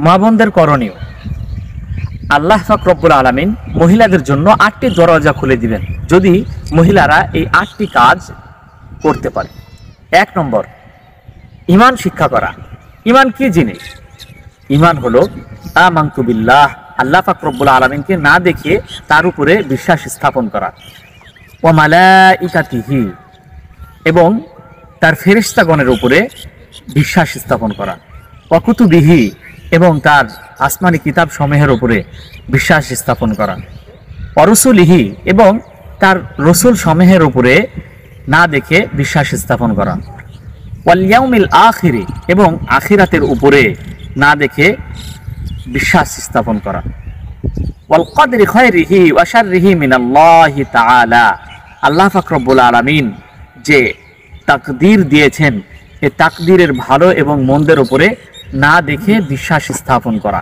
মা বোনদের করণীয়, আল্লাহ পাক রব্বুল আলামিন মহিলাদের জন্য 8টি দরজা খুলে দিবেন যদি মহিলারা এই 8টি কাজ করতে পারে। 1 নম্বর, ঈমান শিক্ষা করা। ঈমান কি জিনিস? ঈমান হলো আমানতু বিল্লাহ, আল্লাহ পাক রব্বুল আলামিনকে না দেখে তার উপরে বিশ্বাস স্থাপন করা, ওয়া মালাইকাতিহি, এবং তার ফেরেশতাগণের উপরে বিশ্বাস স্থাপন করা, ওয়া কুতুবিহি, এবং তার আসমানি কিতাব সমূহের উপরে বিশ্বাস স্থাপন করা, ওয়া রুসুলিহি, এবং তার রসুল সমূহের উপরে না দেখে বিশ্বাস স্থাপন করা, ওয়াল ইয়াউমিল আখিরি, এবং আখিরাতের উপরে না দেখে বিশ্বাস স্থাপন করা, ওয়াল কদরি খায়রিহি ওয়া শাররিহি মিনাল্লাহি তাআলা, আল্লাহ পাক রব্বুল আলামিন যে তাকদীর দিয়েছেন এই তাকদীরের ভালো এবং মন্দের উপরে না দেখে বিশ্বাস স্থাপন করা।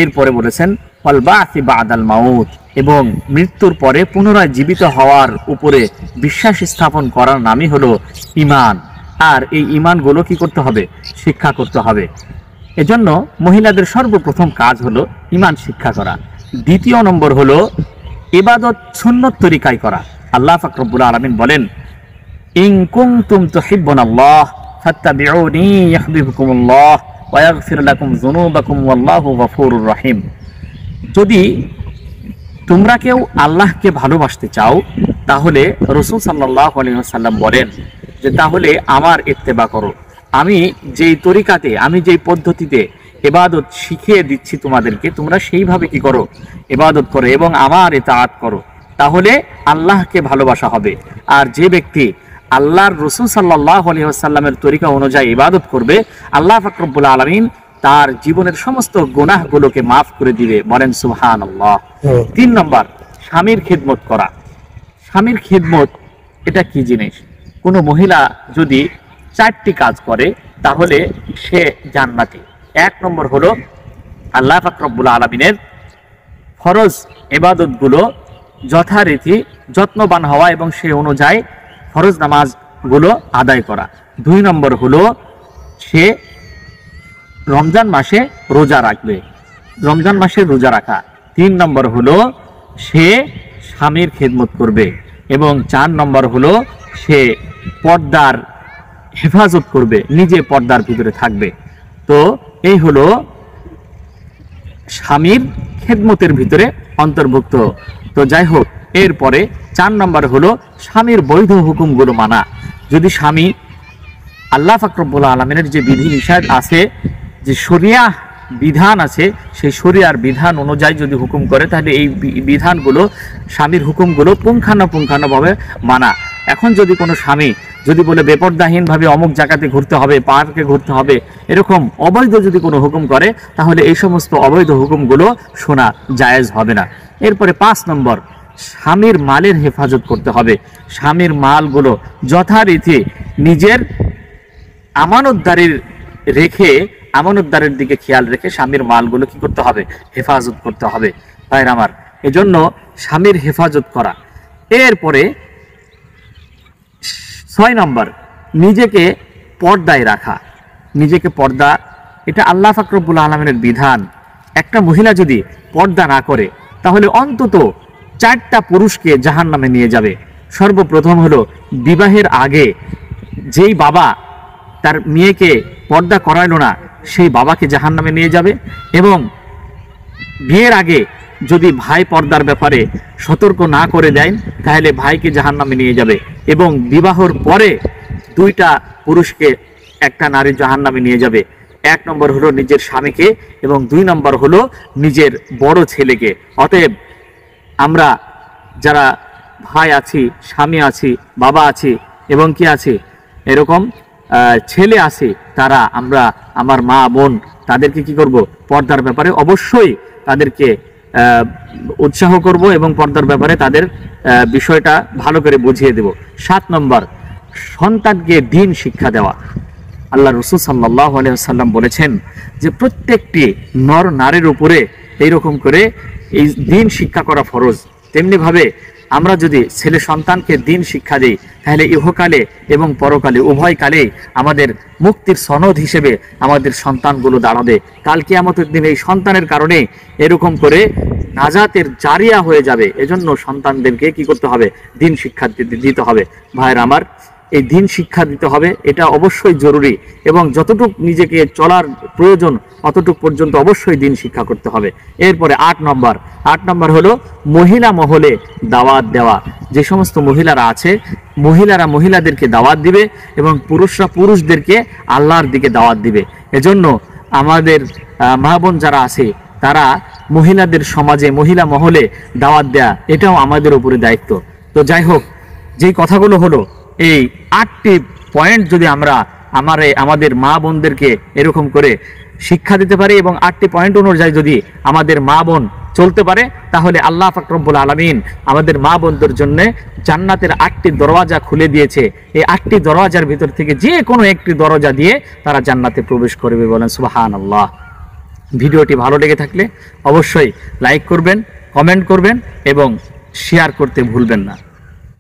এরপরে বলেছেন ওয়াল বা'সি বা'দাল মাউত, এবং মৃত্যুর পরে পুনরায় জীবিত হওয়ার উপরে বিশ্বাস স্থাপন করার নামই হলো ঈমান। আর এই ঈমানগুলো কি করতে হবে? শিক্ষা করতে হবে। এজন্য মহিলাদের সর্বপ্রথম কাজ হলো ঈমান শিক্ষা করা। দ্বিতীয় নম্বর হলো ইবাদত সুন্নত তরিকায় করা। আল্লাহ পাক রব্বুল আলামিন বলেন, ইন কুনতুম তুহিব্বুনাল্লাহ ফাত্তাবিউনি ইউহিব্বুকুমুল্লাহ ওয়া ইয়াগফির লাকুম যুনুবাকুম ওয়াল্লাহু গফুরুর রহিম। যদি তোমরা কেউ আল্লাহকে ভালোবাসতে চাও তাহলে রাসূল সাল্লাল্লাহু আলাইহি ওয়াসাল্লাম বলেন যে তাহলে আমার ইত্তেবা করো। আমি যেই তরিকাতে, আমি যেই পদ্ধতিতে ইবাদত শিখিয়ে দিচ্ছি তোমাদেরকে, তোমরা সেইভাবে কি করো? ইবাদত করো এবং আমার ইতাআত করো, তাহলে আল্লাহকে ভালোবাসা হবে। আর যে ব্যক্তি আল্লাহর রাসূল সাল্লাল্লাহু আলাইহি ওয়াসাল্লামের তরিকা অনুযায়ী ইবাদত করবে, আল্লাহ পাক রব্বুল আলামিন তার জীবনের সমস্ত গুনাহগুলোকে মাফ করে দিবে। বলেন সুবহানাল্লাহ। 3 নম্বর, স্বামীর খিদমত করা। স্বামীর খিদমত এটা কি জিনিস? কোনো মহিলা যদি 4টি কাজ করে তাহলে সে জান্নাতি। 1 নম্বর হলো আল্লাহ পাক রব্বুল আলামিনের ফরজ ইবাদতগুলো যথারীতি যত্নবান হওয়া এবং সে অনুযায়ী ফরজ নামাজগুলো আদায় করা। 2 নম্বর হলো সে রমজান মাসে রোজা রাখবে, রমজান মাসে রোজা রাখা। 3 নম্বর হলো সে স্বামীর খেদমত করবে, এবং 4 নম্বর হলো সে পর্দার হেফাজত করবে, নিজে পর্দার ভিতরে থাকবে। তো এই হলো স্বামীর খেদমতের ভিতরে অন্তর্ভুক্ত। তো যাই হোক, এরপরে 4 নম্বর হলো স্বামীর বৈধ হুকুমগুলো মানা। যদি স্বামী আল্লাহ পাক রব্বুল আলামিনের যে বিধি নিষেধ আছে, যে শরিয়া বিধান আছে, সেই শরিয়ার বিধান অনুযায়ী যদি হুকুম করে তাহলে এই বিধানগুলো, স্বামীর হুকুমগুলো পুঙ্খানুপুঙ্খানুভাবে মানা। এখন যদি কোনো স্বামী যদি বলে বেপরদাহীনভাবে অমুক জায়গাতে ঘুরতে হবে, পার্কে ঘুরতে হবে, এরকম অবৈধ যদি কোনো হুকুম করে তাহলে এই সমস্ত অবৈধ হুকুমগুলো শোনা জায়েজ হবে না। এরপরে 5 নম্বর, স্বামীর মালের হেফাজত করতে হবে। স্বামীর মালগুলো যথারীতি নিজের আমানতদারের দিকে খেয়াল রেখে স্বামীর মালগুলো কি করতে হবে? হেফাজত করতে হবে। ভাইরা আমার, এজন্য স্বামীর হেফাজত করা। এরপরে 6 নম্বর, নিজেকে পর্দায় রাখা। নিজেকে পর্দা, এটা আল্লাহ পাক রব্বুল আলামিনের বিধান। একটা মহিলা যদি পর্দা না করে তাহলে অন্তত 4টা পুরুষকে জাহান্নামে নিয়ে যাবে। সর্বপ্রথম হলো বিবাহের আগে যেই বাবা তার মেয়েকে পর্দা করাইলো না, সেই বাবাকে জাহান্নামে নিয়ে যাবে। এবং বিয়ের আগে যদি ভাই পর্দার ব্যাপারে সতর্ক না করে দেন তাহলে ভাইকে জাহান্নামে নিয়ে যাবে। এবং বিবাহর পরে 2টা পুরুষকে একটা নারী জাহান্নামে নিয়ে যাবে। 1 নম্বর হলো নিজের স্বামীকে, এবং 2 নম্বর হলো নিজের বড় ছেলেকে। অতএব আমরা যারা ভাই আছি, স্বামী আছি, বাবা আছি এবং কি আছি এরকম ছেলে আছে, তারা আমরা আমার মা বোন তাদেরকে কি করব? পর্দার ব্যাপারে অবশ্যই তাদেরকে উৎসাহ করব এবং পর্দার ব্যাপারে তাদের বিষয়টা ভালো করে বুঝিয়ে দেব। 7 নম্বর, সন্তানকে দ্বীন শিক্ষা দেওয়া। আল্লাহ রাসূল সাল্লাল্লাহু আলাইহি ওয়াসাল্লাম বলেছেন যে প্রত্যেকটি নর নারীর উপরে এইরকম করে এই দ্বীন শিক্ষা করা ফরজ। তেমনিভাবে আমরা যদি ছেলে সন্তানকে দিন শিক্ষা দিই, তাহলে ইহকালে এবং পরকালে উভয় কালে আমাদের মুক্তির সনদ হিসেবে আমাদের সন্তানগুলো দাঁড়াবে। কাল কিয়ামতের দিন এই সন্তানের কারণে এরকম করে নাজাতের জারিয়া হয়ে যাবে। এজন্য সন্তানদেরকে কি করতে হবে? দিন শিক্ষা দিতে হবে। ভাইয়ের আমার, এই দিন শিক্ষা দিতে হবে, এটা অবশ্যই জরুরি, এবং যতটুক নিজেকে চলার প্রয়োজন অতটুক পর্যন্ত অবশ্যই দিন শিক্ষা করতে হবে। এরপরে 8 নম্বর হলো মহিলা মহলে দাওয়াত দেওয়া। যে সমস্ত মহিলারা আছে, মহিলারা মহিলাদেরকে দাওয়াত দিবে এবং পুরুষরা পুরুষদেরকে আল্লাহর দিকে দাওয়াত দিবে। এজন্য আমাদের মা বোন যারা আছে তারা মহিলাদের সমাজে মহিলা মহলে দাওয়াত দেয়া, এটাও আমাদের উপরে দায়িত্ব। তো যাই হোক, যেই কথাগুলো হলো, এই 8টি পয়েন্ট যদি আমরা আমাদের মা বোনদেরকে এরকম করে শিক্ষা দিতে পারি এবং 8টি পয়েন্ট অনুযায়ী যদি আমাদের মা বোন চলতে পারে, তাহলে আল্লাহ পাক রব্বুল আলামিন আমাদের মা বোনদের জন্য জান্নাতের 8টি দরওয়াজা খুলে দিয়েছে। এই 8টি দরওয়াজার ভিতর থেকে যে কোনো একটি দরজা দিয়ে তারা জান্নাতে প্রবেশ করবে। বলেন সুবহানাল্লাহ। ভিডিওটি ভালো লেগে থাকলে অবশ্যই লাইক করবেন, কমেন্ট করবেন এবং শেয়ার করতে ভুলবেন না।